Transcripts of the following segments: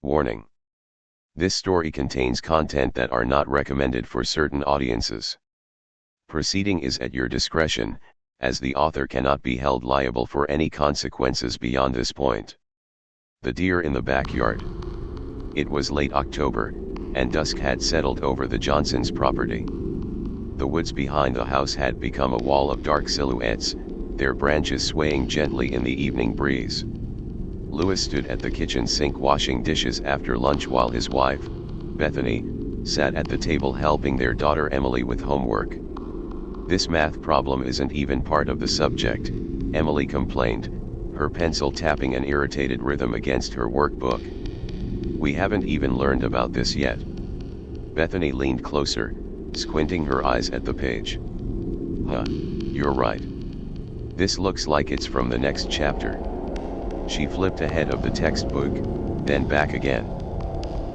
Warning. This story contains content that are not recommended for certain audiences. Proceeding is at your discretion, as the author cannot be held liable for any consequences beyond this point. The deer in the backyard. It was late October, and dusk had settled over the Johnsons' property. The woods behind the house had become a wall of dark silhouettes, their branches swaying gently in the evening breeze. Louis stood at the kitchen sink washing dishes after lunch while his wife, Bethany, sat at the table helping their daughter Emily with homework. "This math problem isn't even part of the subject," Emily complained, her pencil tapping an irritated rhythm against her workbook. "We haven't even learned about this yet." Bethany leaned closer, squinting her eyes at the page. "Huh, you're right. This looks like it's from the next chapter." She flipped ahead of the textbook, then back again.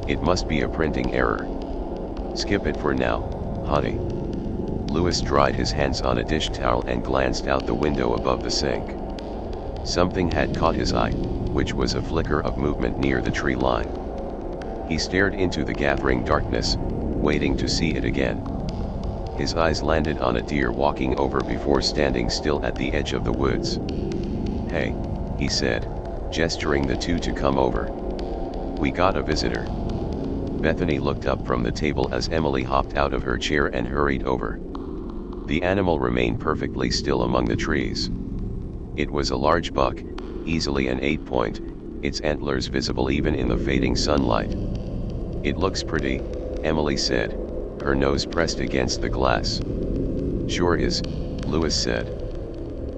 "It must be a printing error. Skip it for now, honey." Louis dried his hands on a dish towel and glanced out the window above the sink. Something had caught his eye, which was a flicker of movement near the tree line. He stared into the gathering darkness, waiting to see it again. His eyes landed on a deer walking over before standing still at the edge of the woods. "Hey," he said, gesturing the two to come over. "We got a visitor." Bethany looked up from the table as Emily hopped out of her chair and hurried over. The animal remained perfectly still among the trees. It was a large buck, easily an 8-point, its antlers visible even in the fading sunlight. "It looks pretty," Emily said, her nose pressed against the glass. "Sure is," Louis said.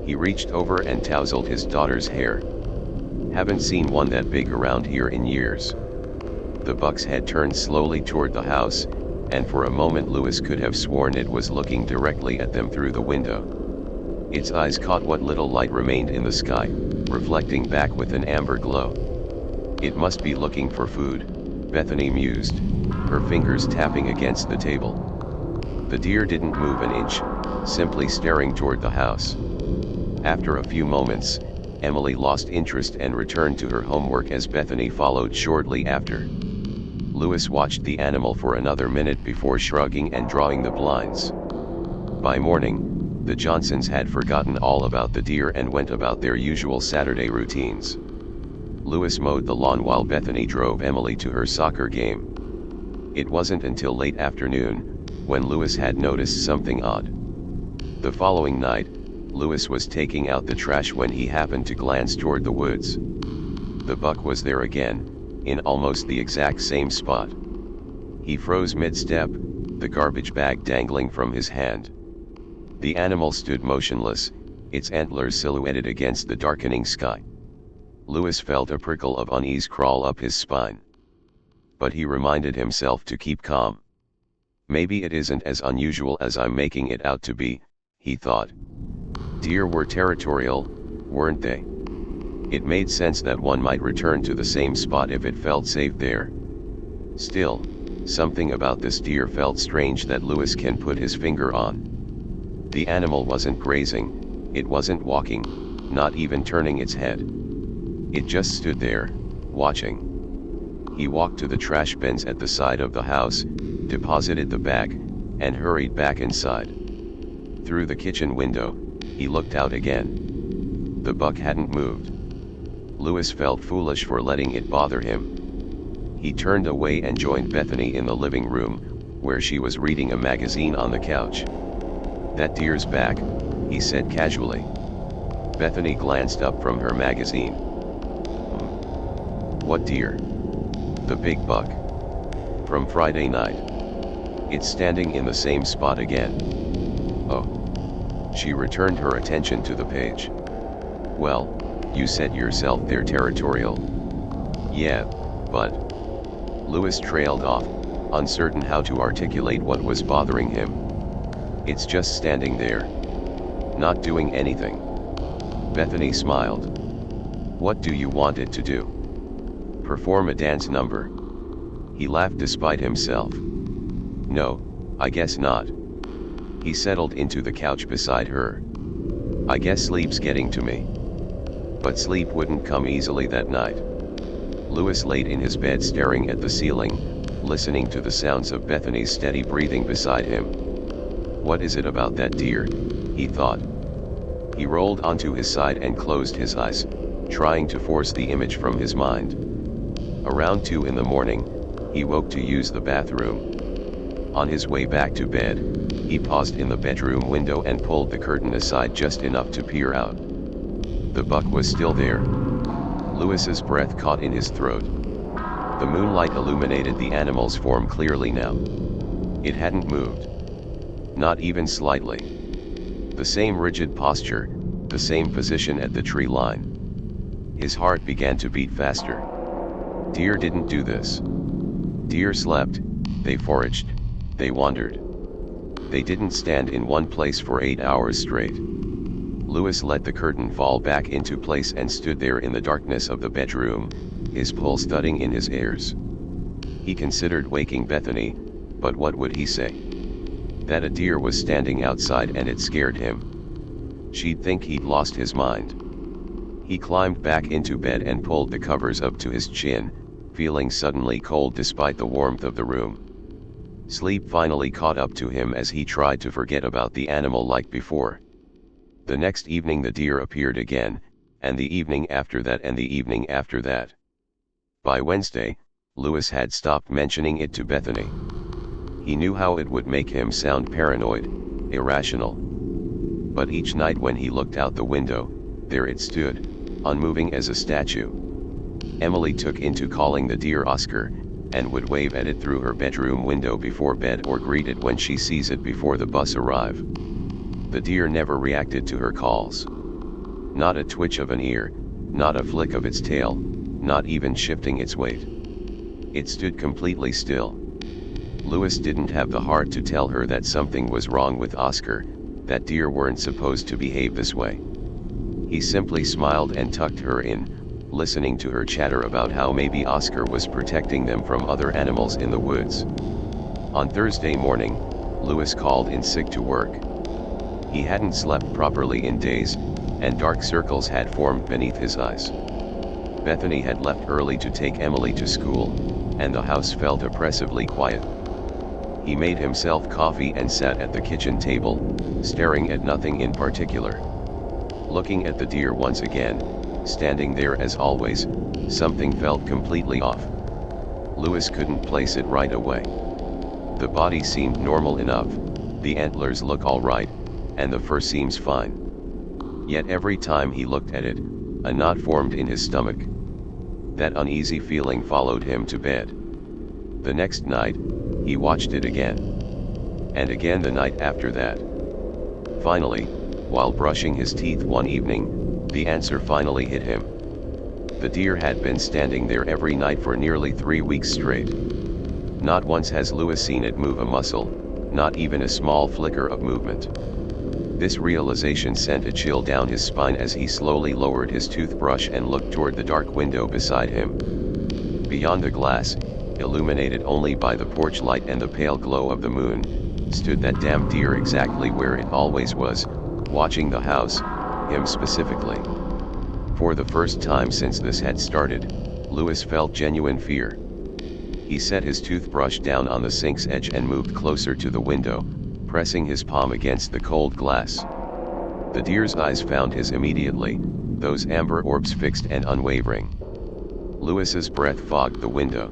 He reached over and tousled his daughter's hair. "Haven't seen one that big around here in years." The buck's head turned slowly toward the house, and for a moment Louis could have sworn it was looking directly at them through the window. Its eyes caught what little light remained in the sky, reflecting back with an amber glow. "It must be looking for food," Bethany mused, her fingers tapping against the table. The deer didn't move an inch, simply staring toward the house. After a few moments, Emily lost interest and returned to her homework as Bethany followed shortly after. Louis watched the animal for another minute before shrugging and drawing the blinds. By morning, the Johnsons had forgotten all about the deer and went about their usual Saturday routines. Louis mowed the lawn while Bethany drove Emily to her soccer game. It wasn't until late afternoon, when Louis had noticed something odd. The following night, Louis was taking out the trash when he happened to glance toward the woods. The buck was there again, in almost the exact same spot. He froze mid-step, the garbage bag dangling from his hand. The animal stood motionless, its antlers silhouetted against the darkening sky. Louis felt a prickle of unease crawl up his spine. But he reminded himself to keep calm. "Maybe it isn't as unusual as I'm making it out to be," he thought. Deer were territorial, weren't they? It made sense that one might return to the same spot if it felt safe there. Still, something about this deer felt strange that Louis can put his finger on. The animal wasn't grazing, it wasn't walking, not even turning its head. It just stood there, watching. He walked to the trash bins at the side of the house, deposited the bag, and hurried back inside. Through the kitchen window, he looked out again. The buck hadn't moved. Louis felt foolish for letting it bother him. He turned away and joined Bethany in the living room, where she was reading a magazine on the couch. "That deer's back," he said casually. Bethany glanced up from her magazine. "What deer?" "The big buck. From Friday night. It's standing in the same spot again." "Oh." She returned her attention to the page. "Well, you said yourself they're territorial." "Yeah, but..." Louis trailed off, uncertain how to articulate what was bothering him. "It's just standing there. Not doing anything." Bethany smiled. "What do you want it to do? Perform a dance number?" He laughed despite himself. "No, I guess not." He settled into the couch beside her. "I guess sleep's getting to me." But sleep wouldn't come easily that night. Louis laid in his bed staring at the ceiling, listening to the sounds of Bethany's steady breathing beside him. What is it about that deer? He thought. He rolled onto his side and closed his eyes, trying to force the image from his mind. Around 2 in the morning, he woke to use the bathroom. On his way back to bed, he paused in the bedroom window and pulled the curtain aside just enough to peer out. The buck was still there. Louis's breath caught in his throat. The moonlight illuminated the animal's form clearly now. It hadn't moved. Not even slightly. The same rigid posture, the same position at the tree line. His heart began to beat faster. Deer didn't do this. Deer slept, they foraged, they wandered. They didn't stand in one place for 8 hours straight. Louis let the curtain fall back into place and stood there in the darkness of the bedroom, his pulse thudding in his ears. He considered waking Bethany, but what would he say? That a deer was standing outside and it scared him. She'd think he'd lost his mind. He climbed back into bed and pulled the covers up to his chin, feeling suddenly cold despite the warmth of the room. Sleep finally caught up to him as he tried to forget about the animal like before. The next evening the deer appeared again, and the evening after that and the evening after that. By Wednesday, Louis had stopped mentioning it to Bethany. He knew how it would make him sound paranoid, irrational. But each night when he looked out the window, there it stood, unmoving as a statue. Emily took into calling the deer Oscar, and would wave at it through her bedroom window before bed or greet it when she sees it before the bus arrive. The deer never reacted to her calls. Not a twitch of an ear, not a flick of its tail, not even shifting its weight. It stood completely still. Louis didn't have the heart to tell her that something was wrong with Oscar, that deer weren't supposed to behave this way. He simply smiled and tucked her in, listening to her chatter about how maybe Oscar was protecting them from other animals in the woods. On Thursday morning, Louis called in sick to work. He hadn't slept properly in days, and dark circles had formed beneath his eyes. Bethany had left early to take Emily to school, and the house felt oppressively quiet. He made himself coffee and sat at the kitchen table, staring at nothing in particular. Looking at the deer once again, standing there as always, something felt completely off. Louis couldn't place it right away. The body seemed normal enough, the antlers look all right, and the fur seems fine. Yet every time he looked at it, a knot formed in his stomach. That uneasy feeling followed him to bed. The next night, he watched it again. And again the night after that. Finally, while brushing his teeth one evening, the answer finally hit him. The deer had been standing there every night for nearly 3 weeks straight. Not once has Louis seen it move a muscle, not even a small flicker of movement. This realization sent a chill down his spine as he slowly lowered his toothbrush and looked toward the dark window beside him. Beyond the glass, illuminated only by the porch light and the pale glow of the moon, stood that damn deer exactly where it always was, watching the house, him specifically. For the first time since this had started, Louis felt genuine fear. He set his toothbrush down on the sink's edge and moved closer to the window, pressing his palm against the cold glass. The deer's eyes found his immediately, those amber orbs fixed and unwavering. Louis's breath fogged the window.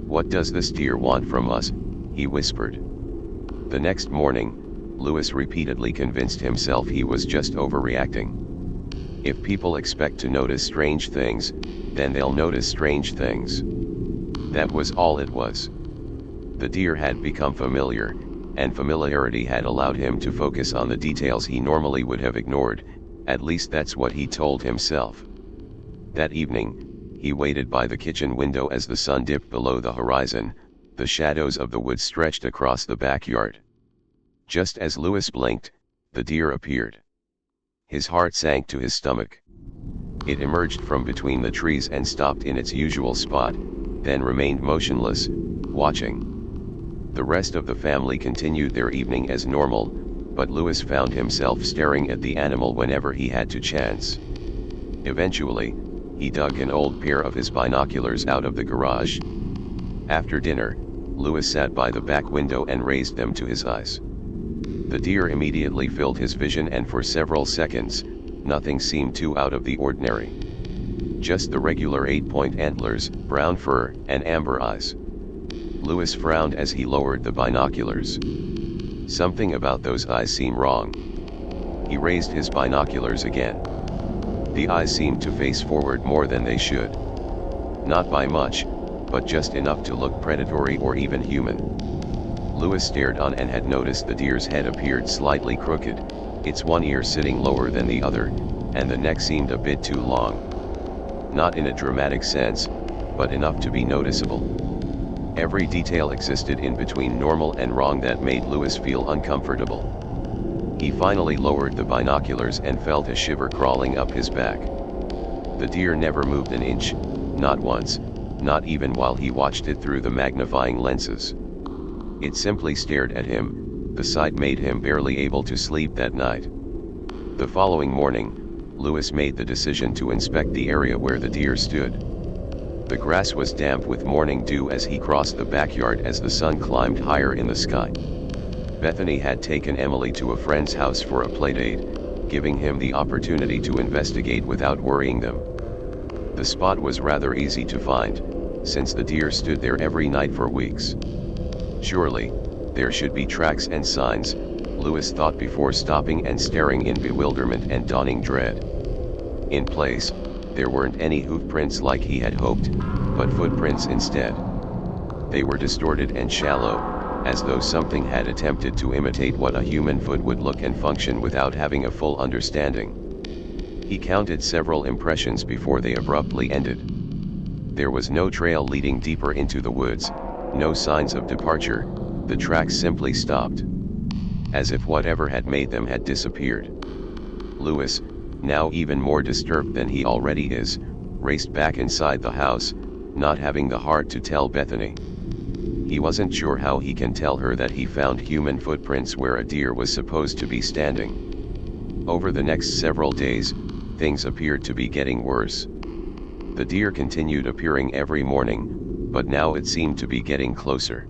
"What does this deer want from us?" he whispered. The next morning, Louis repeatedly convinced himself he was just overreacting. If people expect to notice strange things, then they'll notice strange things. That was all it was. The deer had become familiar, and familiarity had allowed him to focus on the details he normally would have ignored, at least that's what he told himself. That evening, he waited by the kitchen window as the sun dipped below the horizon, the shadows of the woods stretched across the backyard. Just as Louis blinked, the deer appeared. His heart sank to his stomach. It emerged from between the trees and stopped in its usual spot, then remained motionless, watching. The rest of the family continued their evening as normal, but Louis found himself staring at the animal whenever he had to chance. Eventually, he dug an old pair of his binoculars out of the garage. After dinner, Lewis sat by the back window and raised them to his eyes. The deer immediately filled his vision, and for several seconds, nothing seemed too out of the ordinary. Just the regular 8-point antlers, brown fur, and amber eyes. Lewis frowned as he lowered the binoculars. Something about those eyes seemed wrong. He raised his binoculars again. The eyes seemed to face forward more than they should. Not by much, but just enough to look predatory or even human. Lewis stared on and had noticed the deer's head appeared slightly crooked, its one ear sitting lower than the other, and the neck seemed a bit too long. Not in a dramatic sense, but enough to be noticeable. Every detail existed in between normal and wrong that made Lewis feel uncomfortable. He finally lowered the binoculars and felt a shiver crawling up his back. The deer never moved an inch, not once, not even while he watched it through the magnifying lenses. It simply stared at him. The sight made him barely able to sleep that night. The following morning, Lewis made the decision to inspect the area where the deer stood. The grass was damp with morning dew as he crossed the backyard as the sun climbed higher in the sky. Bethany had taken Emily to a friend's house for a playdate, giving him the opportunity to investigate without worrying them. The spot was rather easy to find, since the deer stood there every night for weeks. Surely, there should be tracks and signs, Lewis thought before stopping and staring in bewilderment and dawning dread. In place, there weren't any hoof prints like he had hoped, but footprints instead. They were distorted and shallow, as though something had attempted to imitate what a human foot would look and function without having a full understanding. He counted several impressions before they abruptly ended. There was no trail leading deeper into the woods, no signs of departure, the tracks simply stopped. As if whatever had made them had disappeared. Lewis, now even more disturbed than he already is, raced back inside the house, not having the heart to tell Bethany. He wasn't sure how he can tell her that he found human footprints where a deer was supposed to be standing. Over the next several days, things appeared to be getting worse. The deer continued appearing every morning, but now it seemed to be getting closer.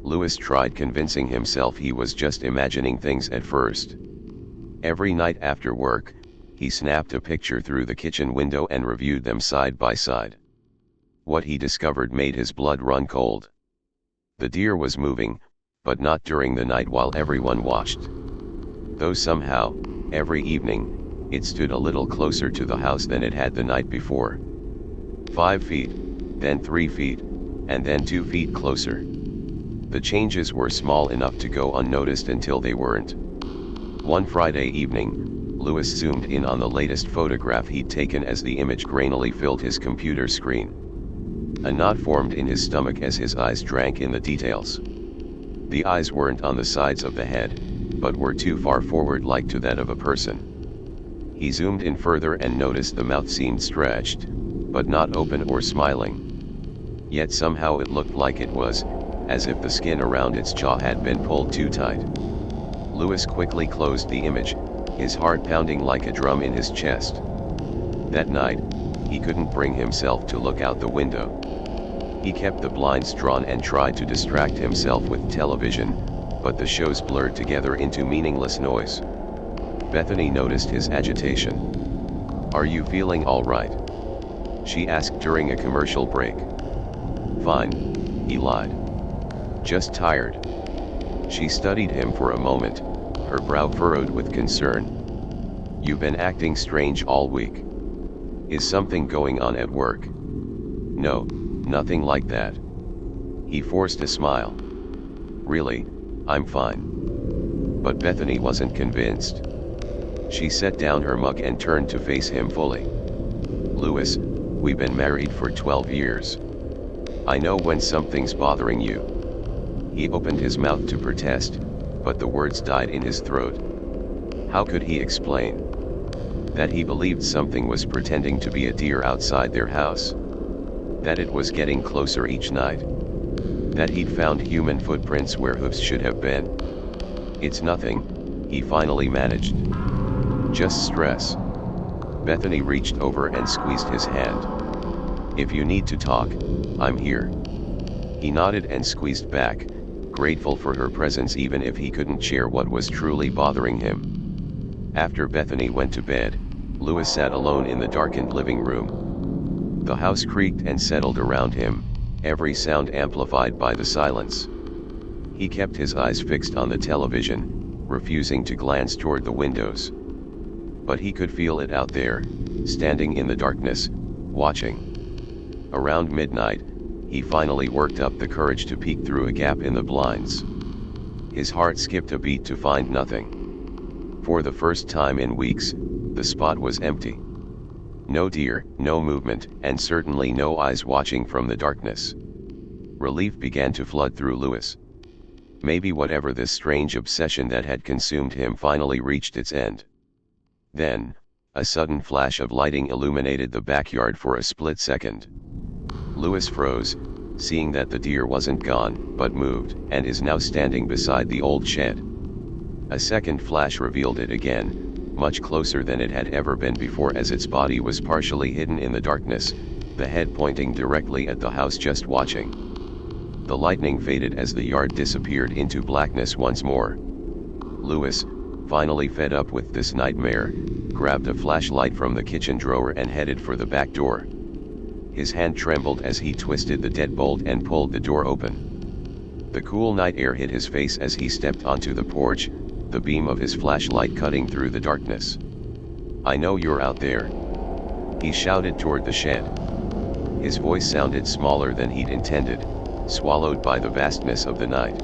Lewis tried convincing himself he was just imagining things at first. Every night after work, he snapped a picture through the kitchen window and reviewed them side by side. What he discovered made his blood run cold. The deer was moving, but not during the night while everyone watched. Though somehow, every evening, it stood a little closer to the house than it had the night before. 5 feet, then 3 feet, and then 2 feet closer. The changes were small enough to go unnoticed until they weren't. One Friday evening, Lewis zoomed in on the latest photograph he'd taken as the image grainily filled his computer screen. A knot formed in his stomach as his eyes drank in the details. The eyes weren't on the sides of the head, but were too far forward like to that of a person. He zoomed in further and noticed the mouth seemed stretched, but not open or smiling. Yet somehow it looked like it was, as if the skin around its jaw had been pulled too tight. Lewis quickly closed the image, his heart pounding like a drum in his chest. That night, he couldn't bring himself to look out the window. He kept the blinds drawn and tried to distract himself with television, but the shows blurred together into meaningless noise. Bethany noticed his agitation. "Are you feeling all right?" she asked during a commercial break. "Fine," he lied. "Just tired." She studied him for a moment, her brow furrowed with concern. "You've been acting strange all week. Is something going on at work?" "No, nothing like that." He forced a smile. "Really, I'm fine." But Bethany wasn't convinced. She set down her mug and turned to face him fully. "Lewis, we've been married for 12 years. I know when something's bothering you." He opened his mouth to protest, but the words died in his throat. How could he explain? That he believed something was pretending to be a deer outside their house. That it was getting closer each night. That he'd found human footprints where hoofs should have been. "It's nothing," he finally managed. "Just stress." Bethany reached over and squeezed his hand. "If you need to talk, I'm here." He nodded and squeezed back, grateful for her presence even if he couldn't share what was truly bothering him. After Bethany went to bed, Louis sat alone in the darkened living room. The house creaked and settled around him, every sound amplified by the silence. He kept his eyes fixed on the television, refusing to glance toward the windows. But he could feel it out there, standing in the darkness, watching. Around midnight, he finally worked up the courage to peek through a gap in the blinds. His heart skipped a beat to find nothing. For the first time in weeks, the spot was empty. No deer, no movement, and certainly no eyes watching from the darkness. Relief began to flood through Louis. Maybe whatever this strange obsession that had consumed him finally reached its end. Then, a sudden flash of lighting illuminated the backyard for a split second. Louis froze, seeing that the deer wasn't gone, but moved, and is now standing beside the old shed. A second flash revealed it again, much closer than it had ever been before, as its body was partially hidden in the darkness, the head pointing directly at the house, just watching. The lightning faded as the yard disappeared into blackness once more. Louis, finally fed up with this nightmare, grabbed a flashlight from the kitchen drawer and headed for the back door. His hand trembled as he twisted the deadbolt and pulled the door open. The cool night air hit his face as he stepped onto the porch, the beam of his flashlight cutting through the darkness. "I know you're out there," he shouted toward the shed. His voice sounded smaller than he'd intended, swallowed by the vastness of the night.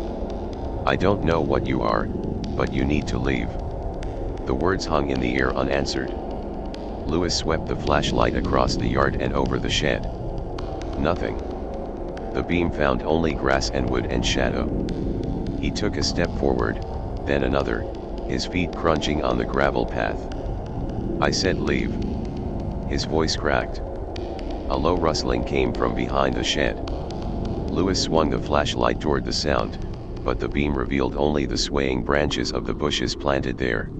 "I don't know what you are, but you need to leave." The words hung in the air unanswered. Louis swept the flashlight across the yard and over the shed. Nothing. The beam found only grass and wood and shadow. He took a step forward, then another, his feet crunching on the gravel path. "I said leave." His voice cracked. A low rustling came from behind the shed. Louis swung the flashlight toward the sound, but the beam revealed only the swaying branches of the bushes planted there.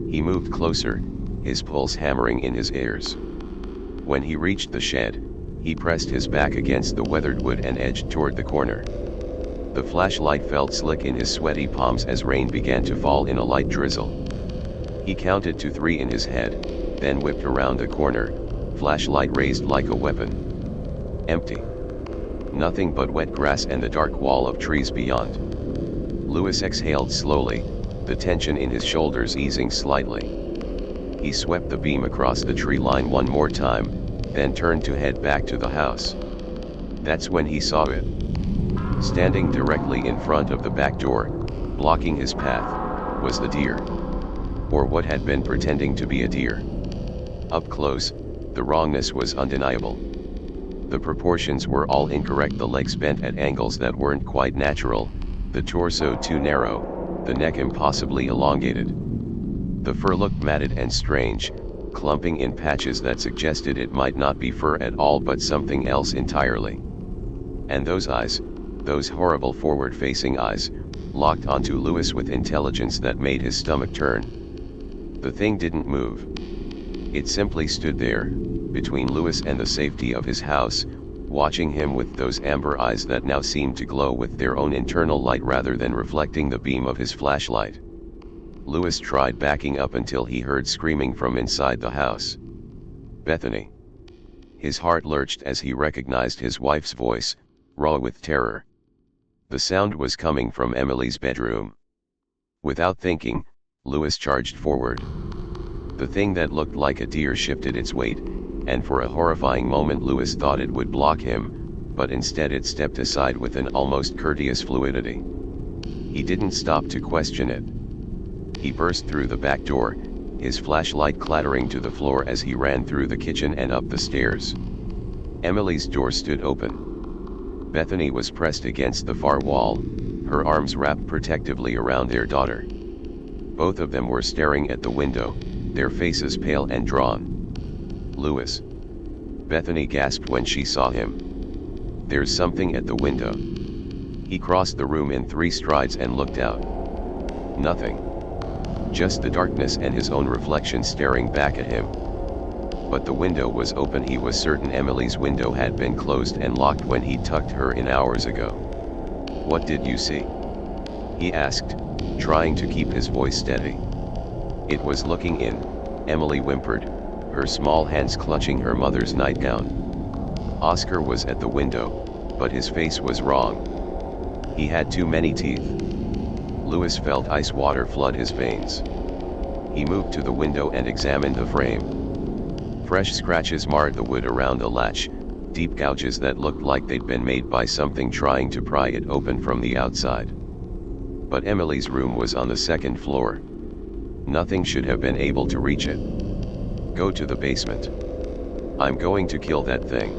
He moved closer, his pulse hammering in his ears. When he reached the shed, he pressed his back against the weathered wood and edged toward the corner. The flashlight felt slick in his sweaty palms as rain began to fall in a light drizzle. He counted to 3 in his head, then whipped around the corner, flashlight raised like a weapon. Empty. Nothing but wet grass and the dark wall of trees beyond. Louis exhaled slowly, the tension in his shoulders easing slightly. He swept the beam across the tree line one more time, then turned to head back to the house. That's when he saw it. Standing directly in front of the back door, blocking his path, was the deer. Or what had been pretending to be a deer. Up close, the wrongness was undeniable. The proportions were all incorrect, the legs bent at angles that weren't quite natural, the torso too narrow, the neck impossibly elongated. The fur looked matted and strange, clumping in patches that suggested it might not be fur at all but something else entirely. And those eyes, those horrible forward-facing eyes, locked onto Louis with intelligence that made his stomach turn. The thing didn't move. It simply stood there, between Louis and the safety of his house, watching him with those amber eyes that now seemed to glow with their own internal light rather than reflecting the beam of his flashlight. Louis tried backing up until he heard screaming from inside the house. "Bethany!" His heart lurched as he recognized his wife's voice, raw with terror. The sound was coming from Emily's bedroom. Without thinking, Louis charged forward. The thing that looked like a deer shifted its weight, and for a horrifying moment Louis thought it would block him, but instead it stepped aside with an almost courteous fluidity. He didn't stop to question it. He burst through the back door, his flashlight clattering to the floor as he ran through the kitchen and up the stairs. Emily's door stood open. Bethany was pressed against the far wall, her arms wrapped protectively around their daughter. Both of them were staring at the window, their faces pale and drawn. "Louis!" Bethany gasped when she saw him. "There's something at the window." He crossed the room in 3 strides and looked out. Nothing. Just the darkness and his own reflection staring back at him. but the window was open. He was certain Emily's window had been closed and locked when he tucked her in hours ago. "What did you see?" he asked, trying to keep his voice steady. "It was looking in," Emily whimpered, her small hands clutching her mother's nightgown. Oscar was at the window, but his face was wrong. He had too many teeth. Louis felt ice water flood his veins. He moved to the window and examined the frame. Fresh scratches marred the wood around the latch, deep gouges that looked like they'd been made by something trying to pry it open from the outside. But Emily's room was on the second floor. Nothing should have been able to reach it. "Go to the basement. I'm going to kill that thing."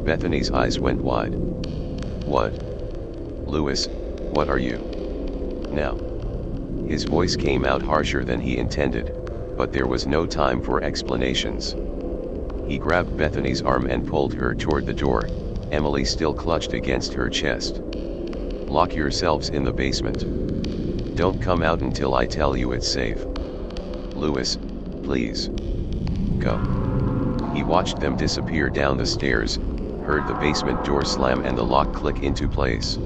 Bethany's eyes went wide. "What? Louis, what are you?" "Now." His voice came out harsher than he intended, but there was no time for explanations. He grabbed Bethany's arm and pulled her toward the door. Emily still clutched against her chest. "Lock yourselves in the basement. Don't come out until I tell you it's safe. Louis, please. Go." He watched them disappear down the stairs, heard the basement door slam and the lock click into place.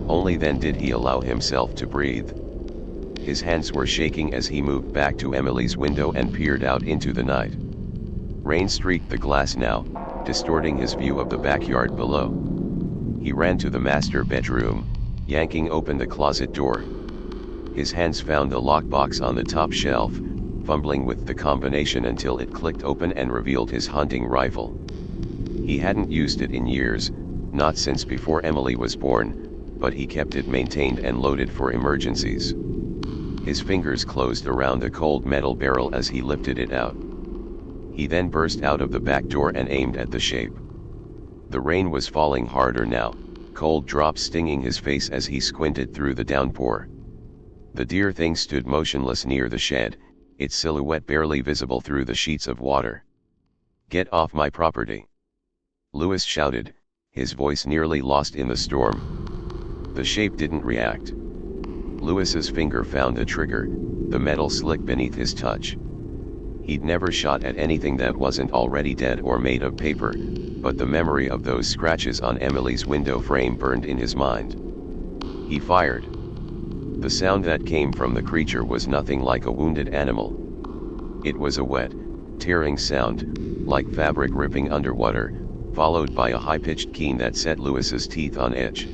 Only then did he allow himself to breathe. His hands were shaking as he moved back to Emily's window and peered out into the night. Rain streaked the glass now, distorting his view of the backyard below. He ran to the master bedroom, yanking open the closet door. His hands found the lockbox on the top shelf, fumbling with the combination until it clicked open and revealed his hunting rifle. He hadn't used it in years, not since before Emily was born, but he kept it maintained and loaded for emergencies. His fingers closed around the cold metal barrel as he lifted it out. He then burst out of the back door and aimed at the shape. The rain was falling harder now, cold drops stinging his face as he squinted through the downpour. The deer thing stood motionless near the shed, its silhouette barely visible through the sheets of water. "Get off my property!" Louis shouted, his voice nearly lost in the storm. The shape didn't react. Louis's finger found the trigger, the metal slick beneath his touch. He'd never shot at anything that wasn't already dead or made of paper, but the memory of those scratches on Emily's window frame burned in his mind. He fired. The sound that came from the creature was nothing like a wounded animal. It was a wet, tearing sound, like fabric ripping underwater, followed by a high-pitched keen that set Louis's teeth on edge.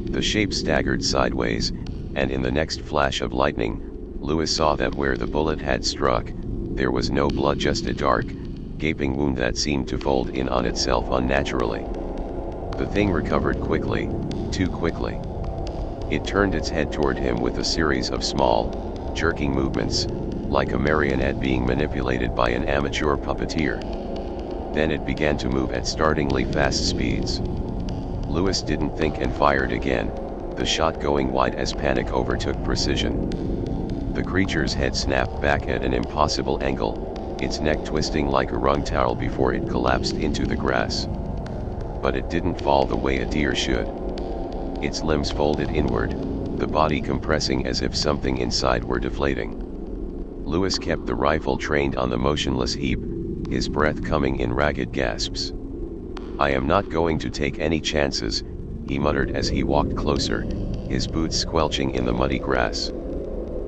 The shape staggered sideways, and in the next flash of lightning, Louis saw that where the bullet had struck, there was no blood, just a dark, gaping wound that seemed to fold in on itself unnaturally. The thing recovered quickly, too quickly. It turned its head toward him with a series of small, jerking movements, like a marionette being manipulated by an amateur puppeteer. Then it began to move at startlingly fast speeds. Louis didn't think and fired again, the shot going wide as panic overtook precision. The creature's head snapped back at an impossible angle, its neck twisting like a wrung towel before it collapsed into the grass. But it didn't fall the way a deer should. Its limbs folded inward, the body compressing as if something inside were deflating. Louis kept the rifle trained on the motionless heap, his breath coming in ragged gasps. "I am not going to take any chances," he muttered as he walked closer, his boots squelching in the muddy grass.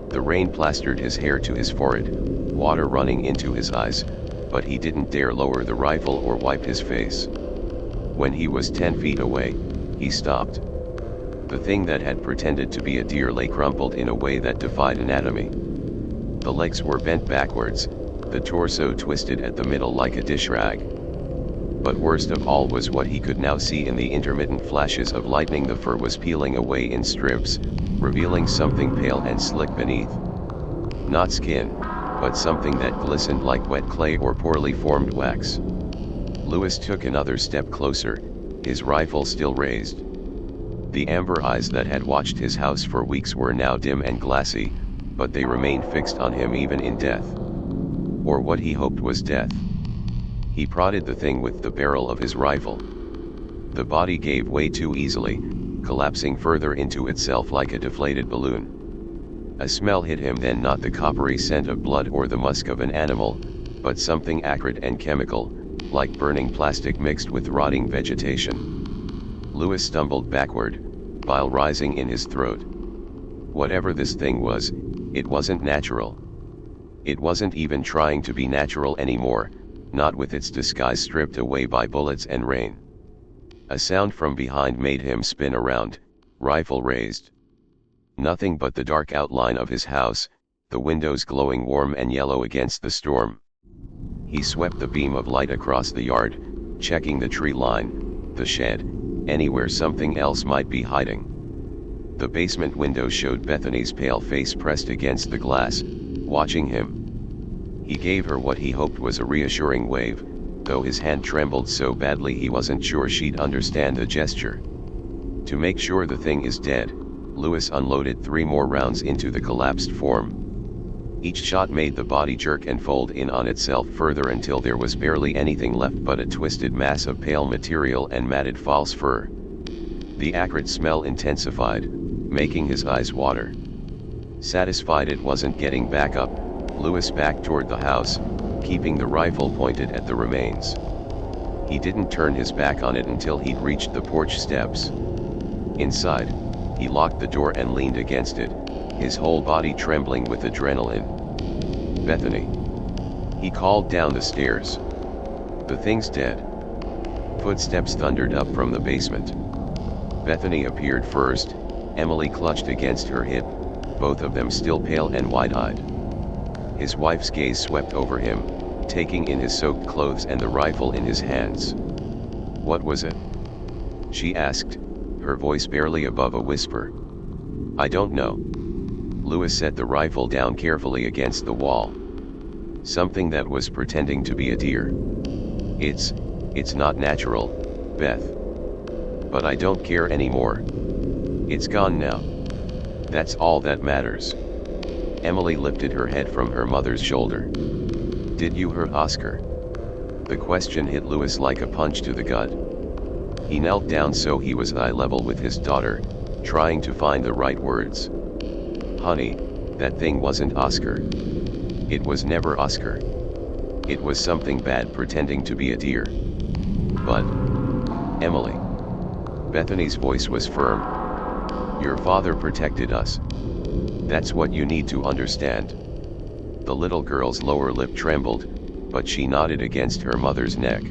The rain plastered his hair to his forehead, water running into his eyes, but he didn't dare lower the rifle or wipe his face. When he was 10 feet away, he stopped. The thing that had pretended to be a deer lay crumpled in a way that defied anatomy. The legs were bent backwards, the torso twisted at the middle like a dish rag. But worst of all was what he could now see in the intermittent flashes of lightning. The fur was peeling away in strips, revealing something pale and slick beneath. Not skin, but something that glistened like wet clay or poorly formed wax. Louis took another step closer, his rifle still raised. The amber eyes that had watched his house for weeks were now dim and glassy, but they remained fixed on him even in death. Or what he hoped was death. He prodded the thing with the barrel of his rifle. The body gave way too easily, collapsing further into itself like a deflated balloon. A smell hit him then, not the coppery scent of blood or the musk of an animal, but something acrid and chemical, like burning plastic mixed with rotting vegetation. Louis stumbled backward, bile rising in his throat. Whatever this thing was, it wasn't natural. It wasn't even trying to be natural anymore, not with its disguise stripped away by bullets and rain. A sound from behind made him spin around, rifle raised. Nothing but the dark outline of his house, the windows glowing warm and yellow against the storm. He swept the beam of light across the yard, checking the tree line, the shed, anywhere something else might be hiding. The basement window showed Bethany's pale face pressed against the glass, watching him. He gave her what he hoped was a reassuring wave, though his hand trembled so badly he wasn't sure she'd understand the gesture. To make sure the thing is dead, Louis unloaded 3 more rounds into the collapsed form. Each shot made the body jerk and fold in on itself further until there was barely anything left but a twisted mass of pale material and matted false fur. The acrid smell intensified, making his eyes water. Satisfied it wasn't getting back up, Louis backed toward the house, keeping the rifle pointed at the remains. He didn't turn his back on it until he'd reached the porch steps. Inside, he locked the door and leaned against it, his whole body trembling with adrenaline. "Bethany." He called down the stairs. "The thing's dead." Footsteps thundered up from the basement. Bethany appeared first, Emily clutched against her hip, both of them still pale and wide-eyed. His wife's gaze swept over him, taking in his soaked clothes and the rifle in his hands. "What was it?" she asked, her voice barely above a whisper. "I don't know." Louis set the rifle down carefully against the wall. "Something that was pretending to be a deer. It's not natural, Beth. But I don't care anymore. It's gone now. That's all that matters." Emily lifted her head from her mother's shoulder. "Did you hurt Oscar?" The question hit Louis like a punch to the gut. He knelt down so he was eye level with his daughter, trying to find the right words. "Honey, that thing wasn't Oscar. It was never Oscar. It was something bad pretending to be a deer. But, Emily." Bethany's voice was firm. "Your father protected us. That's what you need to understand." The little girl's lower lip trembled, but she nodded against her mother's neck.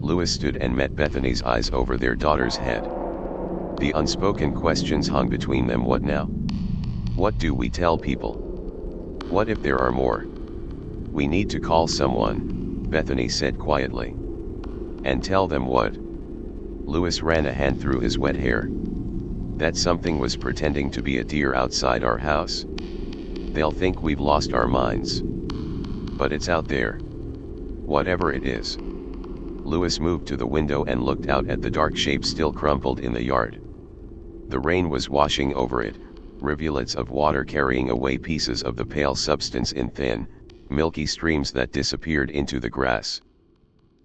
Louis stood and met Bethany's eyes over their daughter's head. The unspoken questions hung between them. What now? What do we tell people? What if there are more? "We need to call someone," Bethany said quietly. "And tell them what?" Louis ran a hand through his wet hair. "That something was pretending to be a deer outside our house. They'll think we've lost our minds. But it's out there. Whatever it is." Louis moved to the window and looked out at the dark shape still crumpled in the yard. The rain was washing over it, rivulets of water carrying away pieces of the pale substance in thin, milky streams that disappeared into the grass.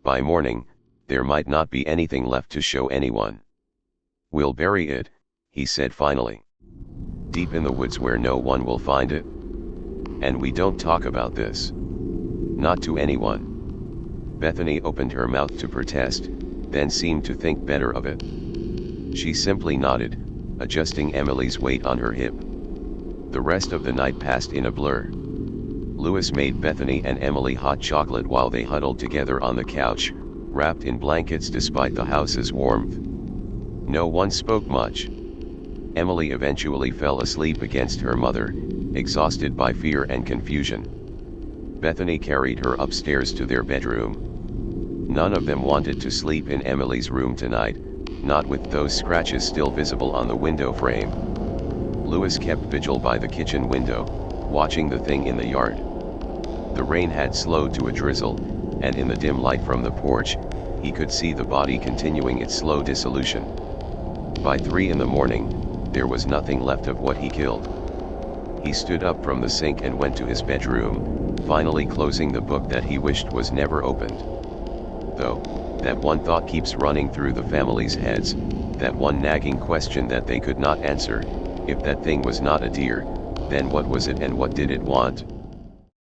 By morning, there might not be anything left to show anyone. "We'll bury it," he said finally. "Deep in the woods where no one will find it. And we don't talk about this. Not to anyone." Bethany opened her mouth to protest, then seemed to think better of it. She simply nodded, adjusting Emily's weight on her hip. The rest of the night passed in a blur. Louis made Bethany and Emily hot chocolate while they huddled together on the couch, wrapped in blankets despite the house's warmth. No one spoke much. Emily eventually fell asleep against her mother, exhausted by fear and confusion. Bethany carried her upstairs to their bedroom. None of them wanted to sleep in Emily's room tonight, not with those scratches still visible on the window frame. Louis kept vigil by the kitchen window, watching the thing in the yard. The rain had slowed to a drizzle, and in the dim light from the porch, he could see the body continuing its slow dissolution. By 3 in the morning, there was nothing left of what he killed. He stood up from the sink and went to his bedroom, finally closing the book that he wished was never opened. Though, that one thought keeps running through the family's heads, that one nagging question that they could not answer: if that thing was not a deer, then what was it and what did it want?